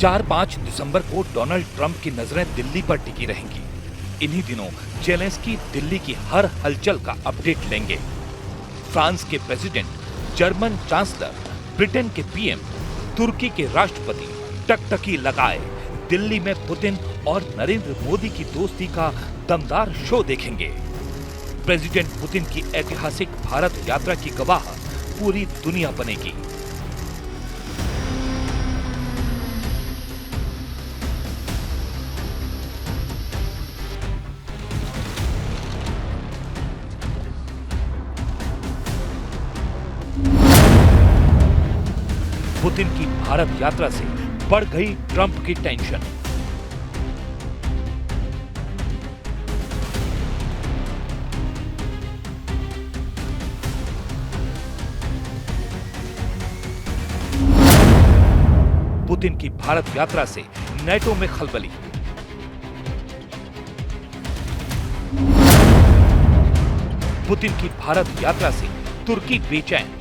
4-5 दिसंबर को Donald Trump की नजरें दिल्ली पर टिकी रहेंगी। इन्हीं दिनों जेलेंस्की दिल्ली की हर हलचल का अपडेट लेंगे। फ्रांस के प्रेसिडेंट, जर्मन चांसलर, ब्रिटेन के पीएम, तुर्की के राष्ट्रपति टकटकी लगाए दिल्ली में पुतिन और नरेंद्र मोदी की दोस्ती का दमदार शो देखेंगे। प्रेसिडेंट पुतिन की ऐतिहासिक भारत यात्रा की गवाह पूरी दुनिया बनेगी। पुतिन की भारत यात्रा से बढ़ गई ट्रंप की टेंशन। पुतिन की भारत यात्रा से नेटो में खलबली। पुतिन की भारत यात्रा से तुर्की बेचैन।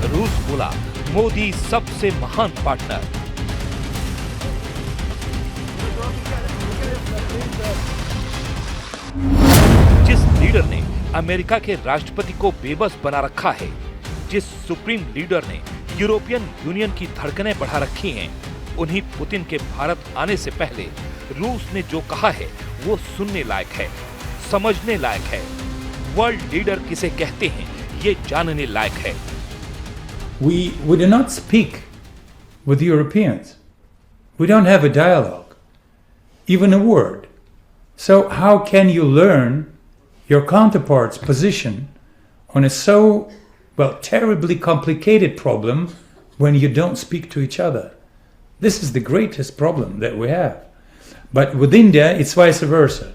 रूस बोला मोदी सबसे महान पार्टनर। जिस लीडर ने अमेरिका के राष्ट्रपति को बेबस बना रखा है, जिस सुप्रीम लीडर ने यूरोपियन यूनियन की धड़कनें बढ़ा रखी हैं, उन्हीं पुतिन के भारत आने से पहले रूस ने जो कहा है वो सुनने लायक है, समझने लायक है। वर्ल्ड लीडर किसे कहते हैं ये जानने लायक है। We do not speak with Europeans. We don't have a dialogue, even a word. So how can you learn your counterpart's position on a so, terribly complicated problem when you don't speak to each other? This is the greatest problem that we have. But with India, it's vice versa.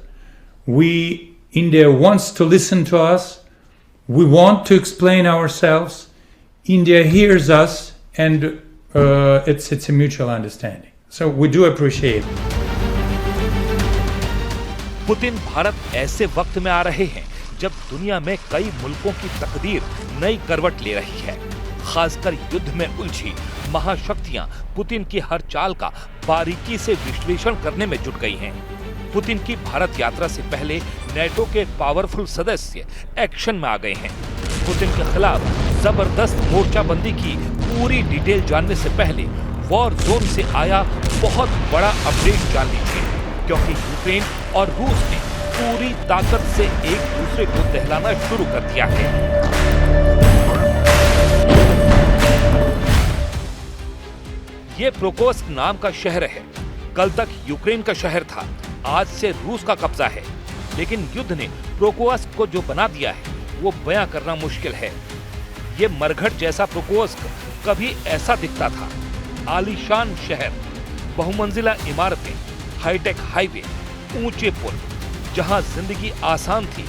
India wants to listen to us. We want to explain ourselves. India hears us, and it's a mutual understanding. So we do appreciate it. Putin Bharat ऐसे वक्त में आ रहे हैं जब दुनिया में कई मुल्कों की तकदीर नई करवट ले रही है। खासकर युद्ध में उलझी महाशक्तियां पुतिन की हर चाल का बारीकी से विश्लेषण करने में जुट गई हैं। पुतिन की भारत यात्रा से पहले नेटो के पावरफुल सदस्य एक्शन में आ गए हैं। पुतिन के खिलाफ जबरदस्त मोर्चाबंदी की पूरी डिटेल जानने से पहले वॉर जोन से आया बहुत बड़ा अपडेट जान लीजिए, क्योंकि यूक्रेन और रूस ने पूरी ताकत से एक दूसरे को दहलाना शुरू कर दिया है। ये प्रोकोस्क नाम का शहर है। कल तक यूक्रेन का शहर था, आज से रूस का कब्जा है। लेकिन युद्ध ने प्रोकोस्क को जो बना दिया है वो बयां करना मुश्किल है। ये मरघट जैसा प्रोकोस्क कभी ऐसा दिखता था। आलीशान शहर, बहुमंजिला इमारतें, हाईटेक हाईवे, ऊंचे पुल, जहां जिंदगी आसान थी।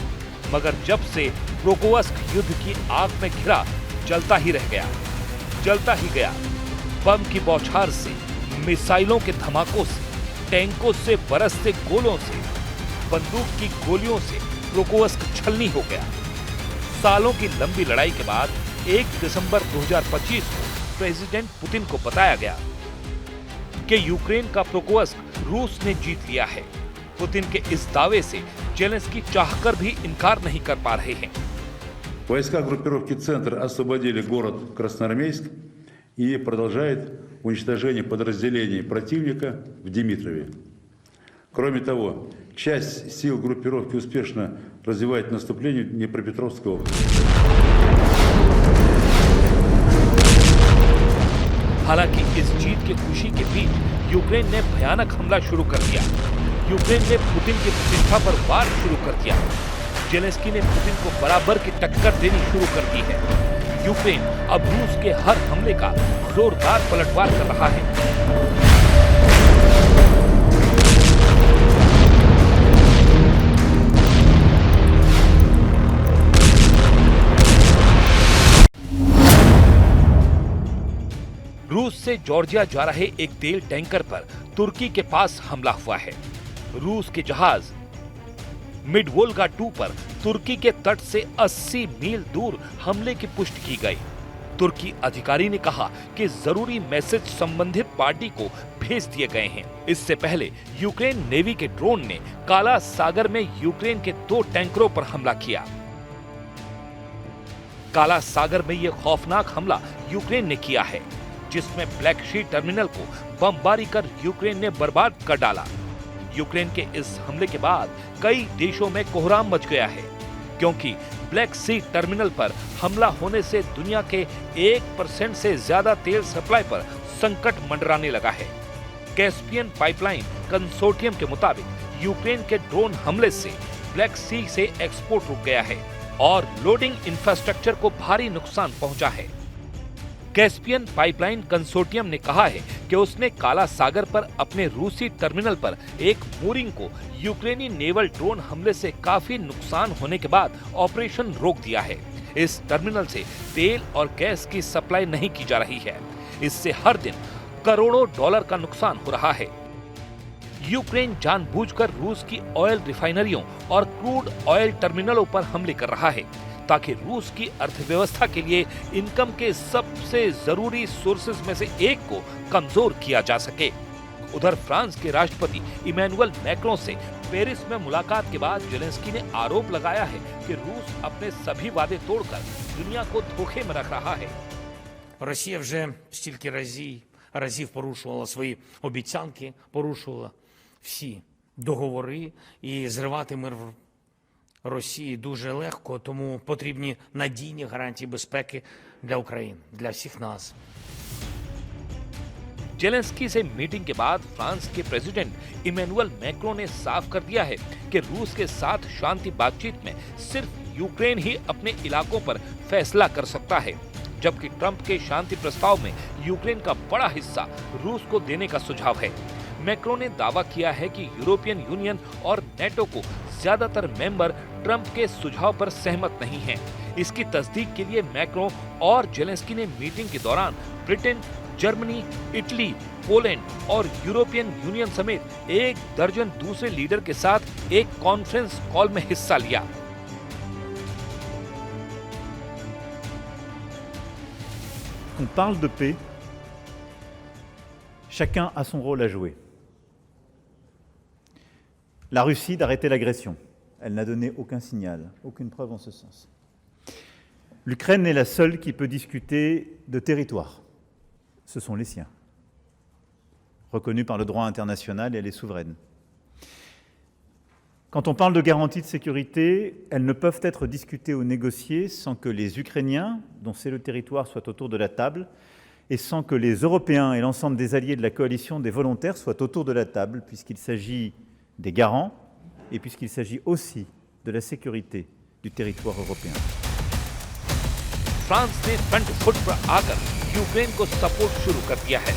मगर जब से प्रोकोस्क युद्ध की आग में घिरा, जलता ही रह गया, जलता ही गया। बम की बौछार से, मिसाइलों के धमाकों से, टैंकों से बरसते गोलों से, बंदूक की गोलियों से प्रोकोस्क छलनी हो गया। सालों की लंबी लड़ाई के बाद 1 दिसंबर 2025 को प्रेसिडेंट पुतिन को बताया गया कि यूक्रेन का प्रोकोस्क रूस ने जीत लिया है। पुतिन के इस दावे से जेलेंस्की चाहकर भी इनकार नहीं कर पा रहे हैं। Войска группировки «Центр» освободили город Красноармейск и продолжает уничтожение подразделений противника в Димитрове. Кроме того, часть сил группировки успешно развивает наступление в Днепропетровской области. हालांकि इस जीत की खुशी के बीच यूक्रेन ने भयानक हमला शुरू कर दिया। यूक्रेन ने पुतिन की प्रतिष्ठा पर वार शुरू कर दिया। जेलेंस्की ने पुतिन को बराबर की टक्कर देनी शुरू कर दी है। यूक्रेन अब रूस के हर हमले का जोरदार पलटवार कर रहा है। रूस से जॉर्जिया जा रहे एक तेल टैंकर पर तुर्की के पास हमला हुआ है। रूस के जहाज मिडवोल्गा 2 पर तुर्की के तट से 80 मील दूर हमले की पुष्टि की गई। तुर्की अधिकारी ने कहा कि जरूरी मैसेज संबंधित पार्टी को भेज दिए गए हैं। इससे पहले यूक्रेन नेवी के ड्रोन ने काला सागर में यूक्रेन के 2 टैंकरों पर हमला किया। काला सागर में यह खौफनाक हमला यूक्रेन ने किया है, जिसमें ब्लैक सी टर्मिनल को बमबारी कर यूक्रेन ने बर्बाद कर डाला। यूक्रेन के इस हमले के बाद कई देशों में कोहराम मच गया है, क्योंकि ब्लैक सी टर्मिनल पर हमला होने से दुनिया के 1% से ज्यादा तेल सप्लाई पर संकट मंडराने लगा है। कैस्पियन पाइपलाइन कंसोर्टियम के मुताबिक यूक्रेन के ड्रोन हमले से ब्लैक सी से एक्सपोर्ट रुक गया है और लोडिंग इंफ्रास्ट्रक्चर को भारी नुकसान पहुंचा है। कैस्पियन पाइपलाइन कंसोर्टियम ने कहा है कि उसने काला सागर पर अपने रूसी टर्मिनल पर एक मूरिंग को यूक्रेनी नेवल ड्रोन हमले से काफी नुकसान होने के बाद ऑपरेशन रोक दिया है। इस टर्मिनल से तेल और गैस की सप्लाई नहीं की जा रही है। इससे हर दिन करोड़ों डॉलर का नुकसान हो रहा है। यूक्रेन जानबूझकर रूस की ऑयल रिफाइनरियों और क्रूड ऑयल टर्मिनलों पर हमले कर रहा है, ताकि रूस की अर्थव्यवस्था के लिए इनकम के सबसे जरूरी सोर्सेज में से एक को कमजोर किया जा सके। उधर फ्रांस के राष्ट्रपति इमैनुअल मैक्रों से पेरिस में मुलाकात के बाद जेलेंस्की ने आरोप लगाया है कि रूस अपने सभी वादे तोड़कर दुनिया को धोखे में रख रहा है। Росія вже стільки разів порушувала свої обіцянки, порушувала всі договори, і зривати мир в Росії дуже легко, тому потрібні надійні гарантії безпеки для України, для всіх нас. जेलेंस्की से मीटिंग के बाद फ्रांस के प्रेसिडेंट इमैनुअल मैक्रों ने साफ कर दिया है कि रूस के साथ शांति बातचीत में सिर्फ यूक्रेन ही अपने इलाकों पर फैसला कर सकता है, जबकि ट्रंप के शांति प्रस्ताव में यूक्रेन का बड़ा हिस्सा रूस को देने का सुझाव है। मैक्रों ने दावा किया है कि यूरोपियन यूनियन और नेटो को ज्यादातर मेंबर ट्रंप के सुझाव पर सहमत नहीं हैं। इसकी तस्दीक के लिए मैक्रों और जेलेंस्की ने मीटिंग के दौरान ब्रिटेन, जर्मनी, इटली, पोलैंड और यूरोपियन यूनियन समेत 1 दर्जन दूसरे लीडर के साथ एक कॉन्फ्रेंस कॉल में हिस्सा लिया। On parle de paix, chacun a son rôle à jouer. La Russie d'arrêter l'agression. Elle n'a donné aucun signal, aucune preuve en ce sens. L'Ukraine est la seule qui peut discuter de territoire. Ce sont les siens, reconnus par le droit international, et elle est souveraine. Quand on parle de garanties de sécurité, elles ne peuvent être discutées ou négociées sans que les Ukrainiens, dont c'est le territoire, soient autour de la table, et sans que les Européens et l'ensemble des alliés de la coalition des volontaires soient autour de la table, puisqu'il s'agit des garants et puisqu'il s'agit aussi de la sécurité du territoire européen. France ने front foot पर आकर Ukraine को support शुरू कर दिया है।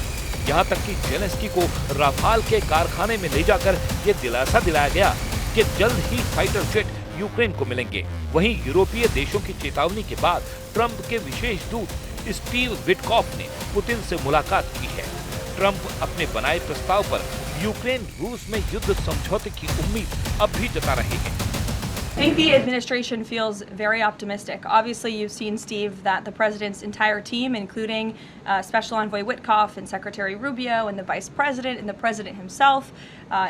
यहाँ तक कि जेलेंस्की को राफाल के कारखाने में ले जाकर ये दिलासा दिलाया गया कि जल्द ही फाइटर जेट यूक्रेन को मिलेंगे। वहीं यूरोपीय देशों की चेतावनी के बाद ट्रंप के विशेष दूत स्टीव विटकॉफ ने पुतिन से मुलाकात की है। ट्रंप अपने बनाए प्रस्ताव पर यूक्रेन रूस में युद्ध समझौते की उम्मीद अब भी जता रहे हैं। I think the administration feels very optimistic. Obviously, you've seen, Steve, that the president's entire team, including Special Envoy Witkoff and Secretary Rubio and the Vice President and the President himself,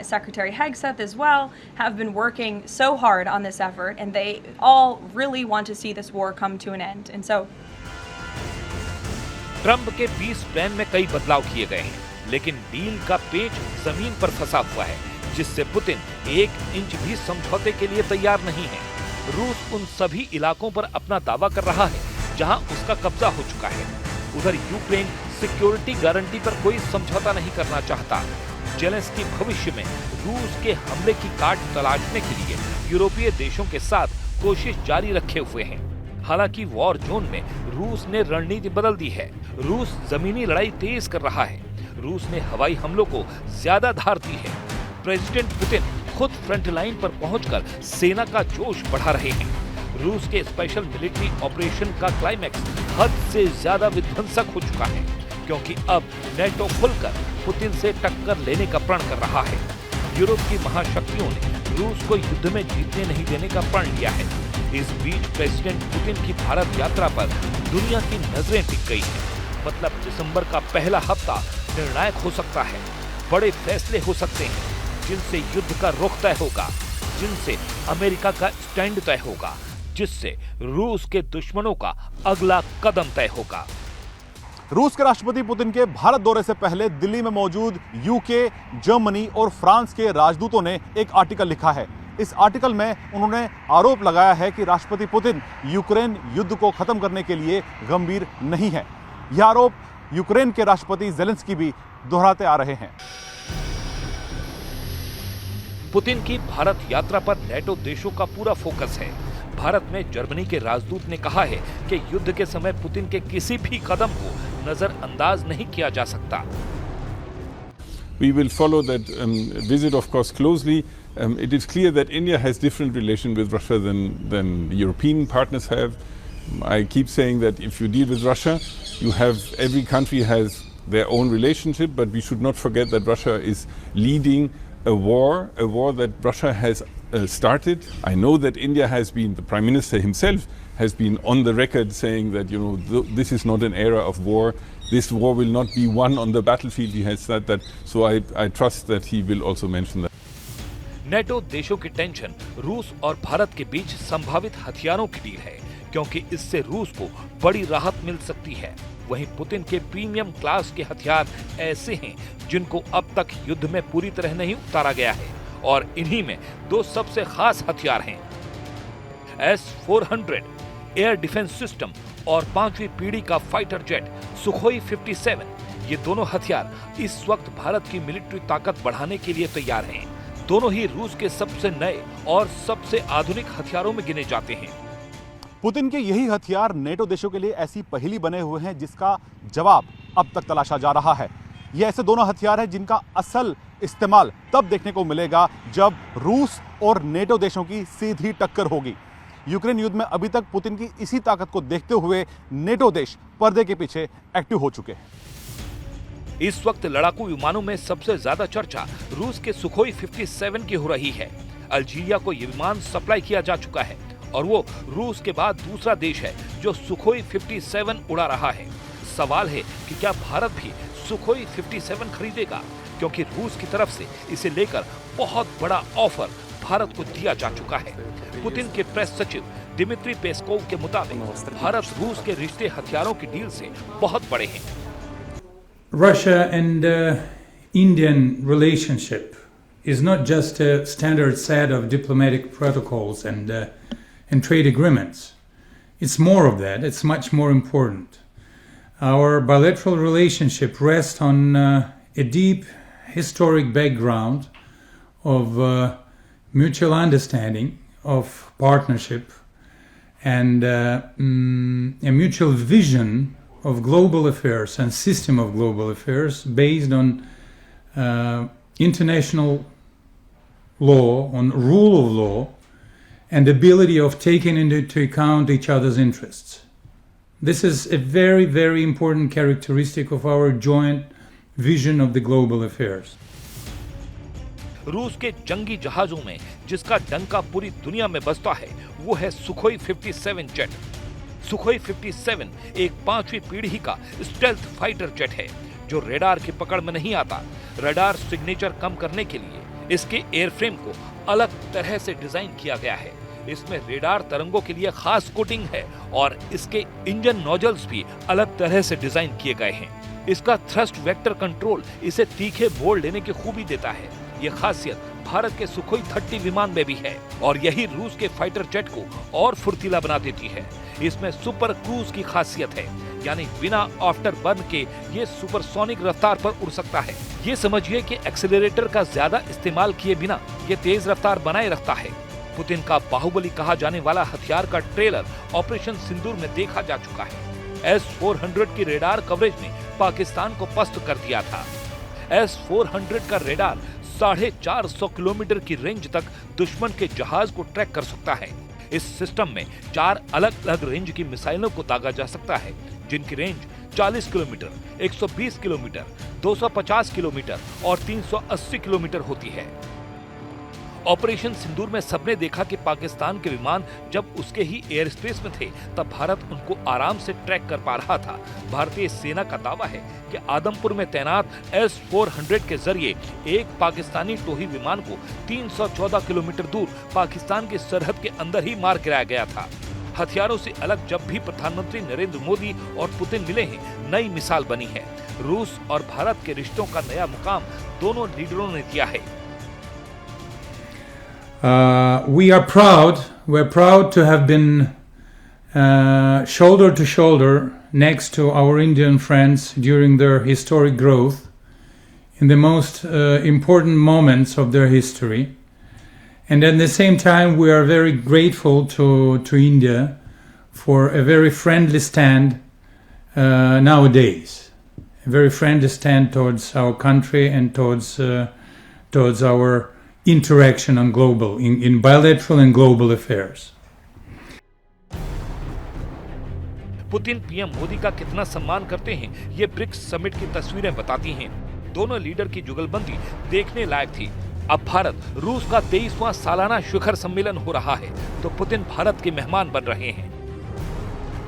Secretary Hegseth as well, have been working so hard on this effort, and they all really want to see this war come to an end. And so, Trump के piece plan में कई बदलाव किए गए हैं, लेकिन deal का पेच जमीन पर फंसा हुआ है, जिससे पुतिन 1 इंच भी समझौते के लिए तैयार नहीं है। रूस उन सभी इलाकों पर अपना दावा कर रहा है जहां उसका कब्जा हो चुका है। उधर यूक्रेन सिक्योरिटी गारंटी पर कोई समझौता नहीं करना चाहता। जेलेंस्की भविष्य में रूस के हमले की काट तलाशने के लिए यूरोपीय देशों के साथ कोशिश जारी रखे हुए हैं। हालांकि वॉर जोन में रूस ने रणनीति बदल दी है। रूस जमीनी लड़ाई तेज कर रहा है। रूस ने हवाई हमलों को ज्यादा धार दी है। प्रेसिडेंट पुतिन खुद फ्रंट लाइन पर पहुंचकर सेना का जोश बढ़ा रहे हैं। रूस के स्पेशल मिलिट्री ऑपरेशन का क्लाइमैक्स हद से ज्यादा विध्वंसक हो चुका है, क्योंकि अब नेटो खुलकर पुतिन से टक्कर लेने का प्रण कर रहा है। यूरोप की महाशक्तियों ने रूस को युद्ध में जीतने नहीं देने का प्रण लिया है। इस बीच प्रेसिडेंट पुतिन की भारत यात्रा पर दुनिया की नजरें टिक गई हैं। मतलब दिसंबर का पहला हफ्ता निर्णायक हो सकता है। बड़े फैसले हो सकते हैं जिनसे युद्ध का रुख तय होगा, जिनसे अमेरिका का स्टैंड तय होगा, जिससे रूस के दुश्मनों का अगला कदम तय होगा। रूस के राष्ट्रपति पुतिन के भारत दौरे से पहले दिल्ली में मौजूद यूके, जर्मनी और फ्रांस के राजदूतों ने एक आर्टिकल लिखा है। इस आर्टिकल में उन्होंने आरोप लगाया है कि राष्ट्रपति पुतिन यूक्रेन युद्ध को खत्म करने के लिए गंभीर नहीं है। यह आरोप यूक्रेन के राष्ट्रपति ज़ेलेंस्की भी दोहराते आ रहे हैं। पुतिन की भारत यात्रा पर नेटो देशों का पूरा फोकस है। भारत में जर्मनी के राजदूत ने कहा है कि युद्ध के समय पुतिन के किसी भी कदम को नजरअंदाज नहीं किया जा सकता। We will follow that visit, of course, closely. It is clear that India has different relation with Russia than European partners have. I keep saying that if you deal with Russia, every country has their own relationship, but we should not forget that Russia is leading a war that Russia has started. I know that India has been, the Prime Minister himself has been on the record saying that, this is not an era of war. This war will not be won on the battlefield. He has said that, so I trust that he will also mention that. NATO देशों की tension रूस और भारत के बीच संभावित हथियारों की deal है, क्योंकि इससे रूस को बड़ी राहत मिल सकती है। वहीं पुतिन के प्रीमियम क्लास के हथियार ऐसे हैं जिनको अब तक युद्ध में पूरी तरह नहीं उतारा गया है, और इन्हीं में दो सबसे खास हथियार हैं, S-400 एयर डिफेंस सिस्टम और 5वीं पीढ़ी का फाइटर जेट सुखोई 57। ये दोनों हथियार इस वक्त भारत की मिलिट्री ताकत बढ़ाने के लिए तैयार हैं। दोनों ही रूस के सबसे नए और सबसे आधुनिक हथियारों में गिने जाते हैं। पुतिन के यही हथियार नेटो देशों के लिए ऐसी पहेली बने हुए हैं जिसका जवाब अब तक तलाशा जा रहा है। ये ऐसे दोनों हथियार हैं जिनका असल इस्तेमाल तब देखने को मिलेगा जब रूस और नेटो देशों की सीधी टक्कर होगी। यूक्रेन युद्ध में अभी तक पुतिन की इसी ताकत को देखते हुए नेटो देश पर्दे के पीछे एक्टिव हो चुके हैं। इस वक्त लड़ाकू विमानों में सबसे ज्यादा चर्चा रूस के सुखोई 57 की हो रही है। अल्जीरिया को ये विमान सप्लाई किया जा चुका है और वो रूस के बाद दूसरा देश है जो सुखोई 57 उड़ा रहा है। सवाल है कि क्या भारत भी सुखोई 57 खरीदेगा, क्योंकि रूस की तरफ से इसे लेकर बहुत बड़ा ऑफर भारत को दिया जा चुका है। पुतिन के प्रेस सचिव दिमित्री पेस्कोव के मुताबिक भारत रूस के रिश्ते हथियारों की डील से बहुत बड़े हैं। Russia and Indian relationship is not just a standard set of diplomatic protocols and trade agreements. It's more of that. It's much more important. Our bilateral relationship rests on a deep historic background of mutual understanding, of partnership, and a mutual vision of global affairs and system of global affairs based on international law, on rule of law, and ability of taking into account each other's interests. This is a very, very important characteristic of our joint vision of the global affairs. रूस के जंगी जहाजों में जिसका डंका पूरी दुनिया में बजता है वो है सुखोई 57 जेट। सुखोई 57 एक 5वीं पीढ़ी का स्टेल्थ फाइटर जेट है जो रेडार की पकड़ में नहीं आता। रेडार सिग्नेचर कम करने के लिए इसके एयरफ्रेम को अलग तरह से डिजाइन किया गया है। इसमें रेडार तरंगों के लिए खास कोटिंग है और इसके इंजन नोजल्स भी अलग तरह से डिजाइन किए गए हैं। इसका थ्रस्ट वेक्टर कंट्रोल इसे तीखे मोड़ लेने की खूबी देता है। ये खासियत भारत के सुखोई 30 विमान में भी है और यही रूस के फाइटर जेट को और फुर्तीला बना देती है। इसमें सुपर क्रूज की खासियत है, यानी बिना आफ्टर बर्न के ये सुपरसोनिक रफ्तार पर उड़ सकता है। ये समझिए कि एक्सेलरेटर का ज्यादा इस्तेमाल किए बिना ये तेज रफ्तार बनाए रखता है। पुतिन का बाहुबली कहा जाने वाला हथियार का ट्रेलर ऑपरेशन सिंदूर में देखा जा चुका है। S-400 की रेडार कवरेज ने पाकिस्तान को पस्त कर दिया था। S-400 का रेडार 450 किलोमीटर की रेंज तक दुश्मन के जहाज को ट्रैक कर सकता है। इस सिस्टम में 4 अलग अलग रेंज की मिसाइलों को दागा जा सकता है, जिनकी रेंज 40 किलोमीटर, 120 किलोमीटर, 250 किलोमीटर और 380 किलोमीटर होती है। ऑपरेशन सिंदूर में सबने देखा कि पाकिस्तान के विमान जब उसके ही एयर स्पेस में थे तब भारत उनको आराम से ट्रैक कर पा रहा था। भारतीय सेना का दावा है कि आदमपुर में तैनात S-400 के जरिए एक पाकिस्तानी टोही विमान को 314 किलोमीटर दूर पाकिस्तान की सरहद के अंदर ही मार गिराया गया था। हथियारों से अलग जब भी प्रधानमंत्री नरेंद्र मोदी और पुतिन मिले हैं, नई मिसाल बनी है। रूस और भारत के रिश्तों का नया मुकाम दोनों लीडरों ने दिया है। We're proud to have been shoulder to shoulder next to our Indian friends during their historic growth in the most important moments of their history. And at the same time, we are very grateful to India for a very friendly stand nowadays. A very friendly stand towards our country and towards our interaction on in bilateral and global affairs. Putin PM Modi का कितना सम्मान करते हैं, ये BRICS summit की तस्वीरें बताती हैं। दोनों लीडर की जुगलबंदी देखने लायक थी। अब भारत रूस का 23वां सालाना शिखर सम्मेलन हो रहा है तो पुतिन भारत के मेहमान बन रहे हैं।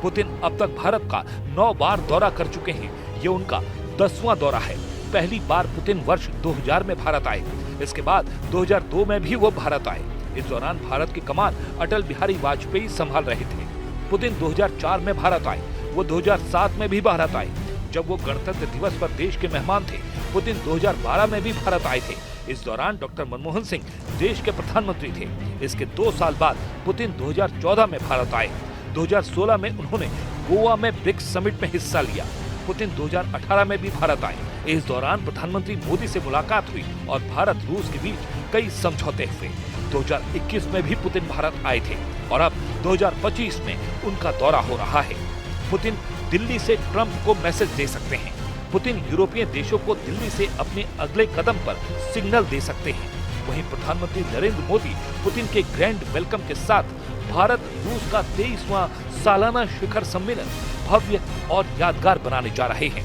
पुतिन अब तक भारत का 9 बार दौरा कर चुके हैं। ये उनका 10वां दौरा है। पहली बार पुतिन वर्ष 2000 में भारत आए। इसके बाद 2002 में भी वो भारत आए। इस दौरान भारत की कमान अटल बिहारी वाजपेयी संभाल रहे थे। पुतिन 2004 में भारत आए। वो 2007 में भी भारत आए। जब वो गणतंत्र दिवस पर देश के मेहमान थे। पुतिन 2012 में भी भारत आए थे। इस दौरान डॉक्टर मनमोहन सिंह देश के प्रधानमंत्री थे। इसके 2 साल बाद पुतिन 2014 में भारत आए। 2016 में उन्होंने गोवा में ब्रिक्स समिट में हिस्सा लिया। पुतिन 2018 में भी भारत आए। इस दौरान प्रधानमंत्री मोदी से मुलाकात हुई और भारत रूस के बीच कई समझौते हुए। 2021 में भी पुतिन भारत आए थे और अब 2025 में उनका दौरा हो रहा है। पुतिन दिल्ली से ट्रंप को मैसेज दे सकते हैं। पुतिन यूरोपीय देशों को दिल्ली से अपने अगले कदम पर सिग्नल दे सकते हैं। वहीं प्रधानमंत्री नरेंद्र मोदी पुतिन के ग्रैंड वेलकम के साथ भारत रूस का 23वां सालाना शिखर सम्मेलन भव्य और यादगार बनाने जा रहे हैं।